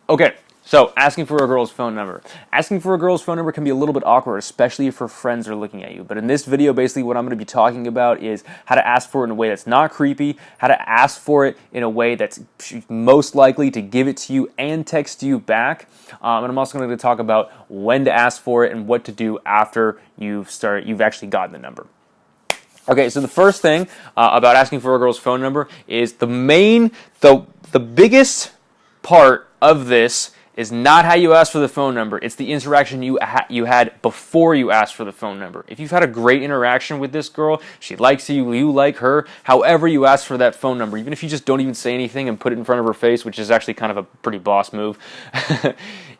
Okay, so asking for a girl's phone number. Asking for a girl's phone number can be a little bit awkward, especially if her friends are looking at you. But in this video, basically what I'm going to be talking about is how to ask for it in a way that's not creepy, how to ask for it in a way that's most likely to give it to you and text you back. And I'm also going to talk about when to ask for it and what to do after you've actually gotten the number. Okay, so the first thing about asking for a girl's phone number is the biggest part of this is not how you ask for the phone number. It's the interaction you had before you asked for the phone number. If you've had a great interaction with this girl, she likes you, you like her, however you ask for that phone number, even if you just don't even say anything and put it in front of her face, which is actually kind of a pretty boss move,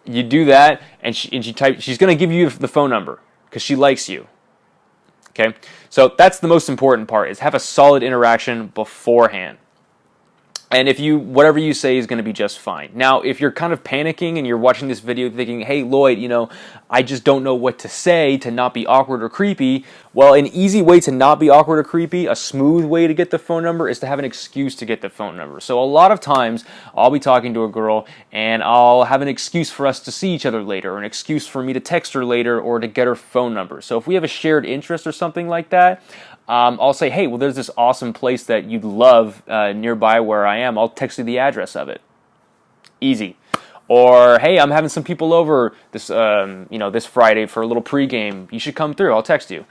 you do that, and she's going to give you the phone number because she likes you. Okay, so that's the most important part, is have a solid interaction beforehand. And whatever you say is going to be just fine. Now, if you're kind of panicking and you're watching this video thinking, hey, Lloyd, I just don't know what to say to not be awkward or creepy. Well, an easy way to not be awkward or creepy, a smooth way to get the phone number, is to have an excuse to get the phone number. So a lot of times, I'll be talking to a girl and I'll have an excuse for us to see each other later, or an excuse for me to text her later, or to get her phone number. So if we have a shared interest or something like that, I'll say, hey, well, there's this awesome place that you'd love nearby where I am. I'll text you the address of it. Easy. Or, hey, I'm having some people over this Friday for a little pregame. You should come through. I'll text you.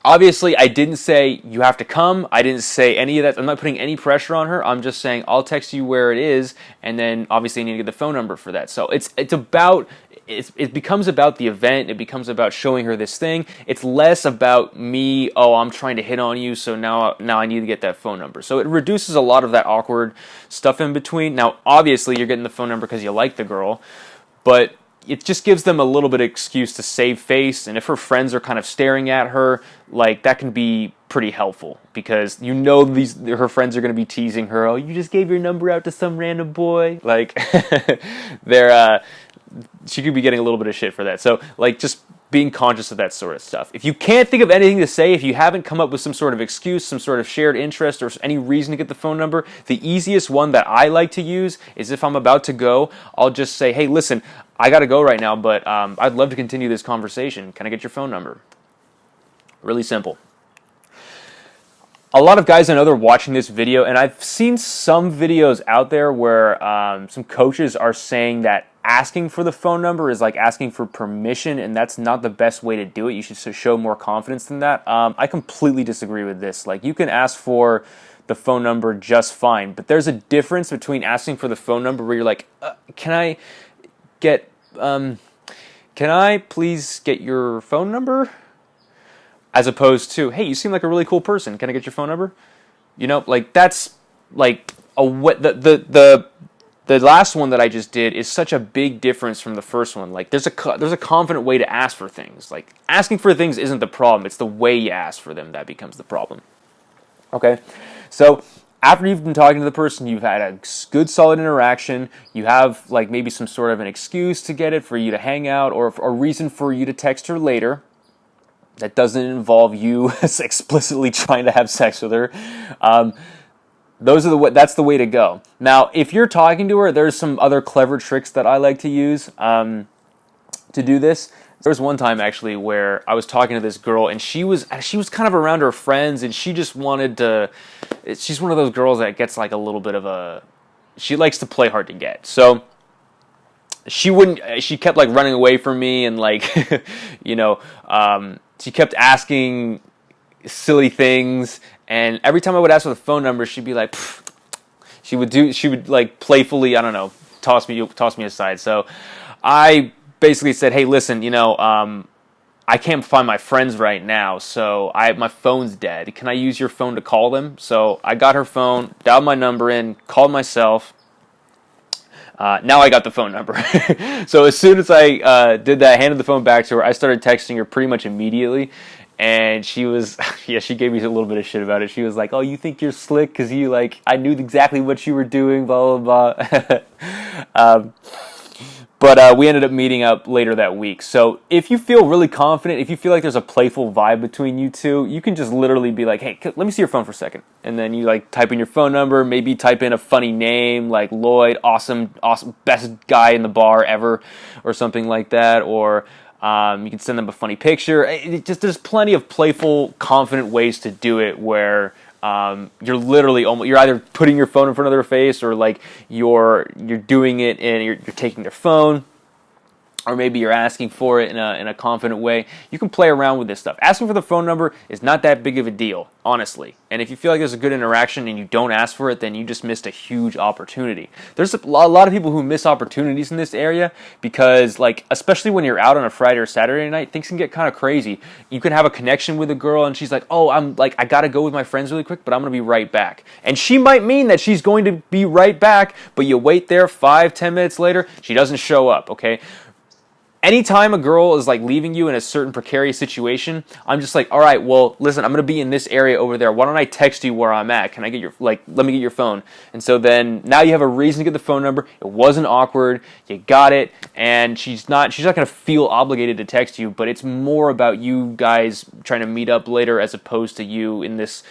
Obviously, I didn't say you have to come. I didn't say any of that. I'm not putting any pressure on her. I'm just saying I'll text you where it is, and then obviously I need to get the phone number for that. So it becomes about the event. It becomes about showing her this thing. It's less about me, I'm trying to hit on you, so now I need to get that phone number. So it reduces a lot of that awkward stuff in between. Now, obviously, you're getting the phone number because you like the girl, but it just gives them a little bit of excuse to save face, and if her friends are kind of staring at her, that can be pretty helpful, because her friends are going to be teasing her. Oh, you just gave your number out to some random boy. She could be getting a little bit of shit for that. So, just being conscious of that sort of stuff. If you can't think of anything to say, if you haven't come up with some sort of excuse, some sort of shared interest, or any reason to get the phone number, the easiest one that I like to use is if I'm about to go, I'll just say, hey, listen, I got to go right now, but I'd love to continue this conversation. Can I get your phone number? Really simple. A lot of guys I know, they're watching this video, and I've seen some videos out there where some coaches are saying that asking for the phone number is like asking for permission, and that's not the best way to do it. You should show more confidence than that. I completely disagree with this. you can ask for the phone number just fine, but there's a difference between asking for the phone number where you're like, can I please get your phone number? As opposed to, hey, you seem like a really cool person. Can I get your phone number? That's the last one that I just did is such a big difference from the first one. There's a confident way to ask for things. Asking for things isn't the problem. It's the way you ask for them that becomes the problem. Okay, so after you've been talking to the person, you've had a good, solid interaction. You have maybe some sort of an excuse to get it, for you to hang out, or a reason for you to text her later. That doesn't involve you explicitly trying to have sex with her. That's the way to go. Now, if you're talking to her, there's some other clever tricks that I like to use to do this. There was one time actually where I was talking to this girl, and she was kind of around her friends, and she just wanted to. She's one of those girls that gets a little bit of a. She likes to play hard to get. So she kept running away from me, and she kept asking silly things, and every time I would ask for the phone number, she'd be like, pfft. She would playfully, I don't know, toss me aside. So I basically said, hey, listen, I can't find my friends right now, so my phone's dead. Can I use your phone to call them? So I got her phone, dialed my number in, called myself. Now I got the phone number. So as soon as I did that, handed the phone back to her, I started texting her pretty much immediately. And she was, she gave me a little bit of shit about it. She was like, oh, you think you're slick because I knew exactly what you were doing, blah, blah, blah. But we ended up meeting up later that week. So if you feel really confident, if you feel like there's a playful vibe between you two, you can just literally be like, hey, let me see your phone for a second. And then you like type in your phone number, maybe type in a funny name like Lloyd, awesome, best guy in the bar ever, or something like that. Or you can send them a funny picture. There's plenty of playful, confident ways to do it where you're either putting your phone in front of their face, or like you're doing it and you're taking their phone, or maybe you're asking for it in a confident way. You can play around with this stuff. Asking for the phone number is not that big of a deal, honestly. And if you feel like there's a good interaction and you don't ask for it, then you just missed a huge opportunity. There's a lot of people who miss opportunities in this area because, like, especially when you're out on a Friday or Saturday night, things can get kind of crazy. You can have a connection with a girl and she's like, oh, I gotta go with my friends really quick, but I'm gonna be right back. And she might mean that she's going to be right back, but you wait there 5-10 minutes later, she doesn't show up, okay? Anytime a girl is like leaving you in a certain precarious situation, I'm just like, all right, well, listen, I'm going to be in this area over there. Why don't I text you where I'm at? Can I get let me get your phone. And so then now you have a reason to get the phone number. It wasn't awkward. You got it. And she's not going to feel obligated to text you, but it's more about you guys trying to meet up later as opposed to you in this.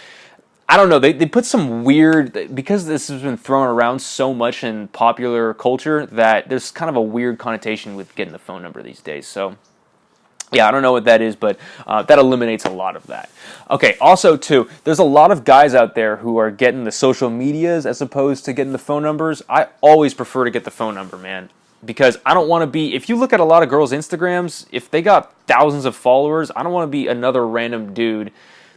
I don't know, they put some weird, because this has been thrown around so much in popular culture, that there's kind of a weird connotation with getting the phone number these days. So, yeah, I don't know what that is, but that eliminates a lot of that. Okay, also, too, there's a lot of guys out there who are getting the social medias as opposed to getting the phone numbers. I always prefer to get the phone number, man. Because I don't want to be, if you look at a lot of girls' Instagrams, if they got thousands of followers, I don't want to be another random dude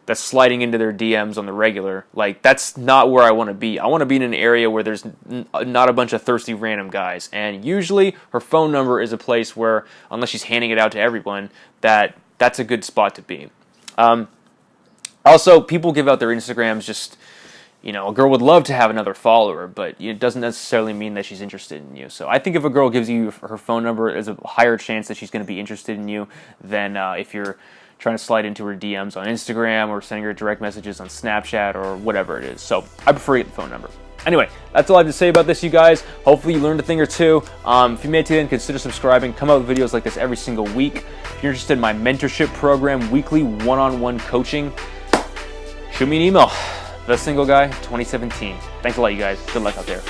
that's sliding into their DMs on the regular. Like, that's not where I want to be. I want to be in an area where there's not a bunch of thirsty random guys. And usually her phone number is a place where, unless she's handing it out to everyone, that's a good spot to be. Also, people give out their Instagrams just, you know, a girl would love to have another follower, but it doesn't necessarily mean that she's interested in you. So I think if a girl gives you her phone number, there's a higher chance that she's going to be interested in you than if you're trying to slide into her DMs on Instagram or sending her direct messages on Snapchat or whatever it is. So I prefer to get the phone number. Anyway, that's all I have to say about this, you guys. Hopefully you learned a thing or two. If you made it to the end, consider subscribing. Come out with videos like this every single week. If you're interested in my mentorship program, weekly one-on-one coaching, shoot me an email. TheSingleGuy 2017. Thanks a lot, you guys. Good luck out there.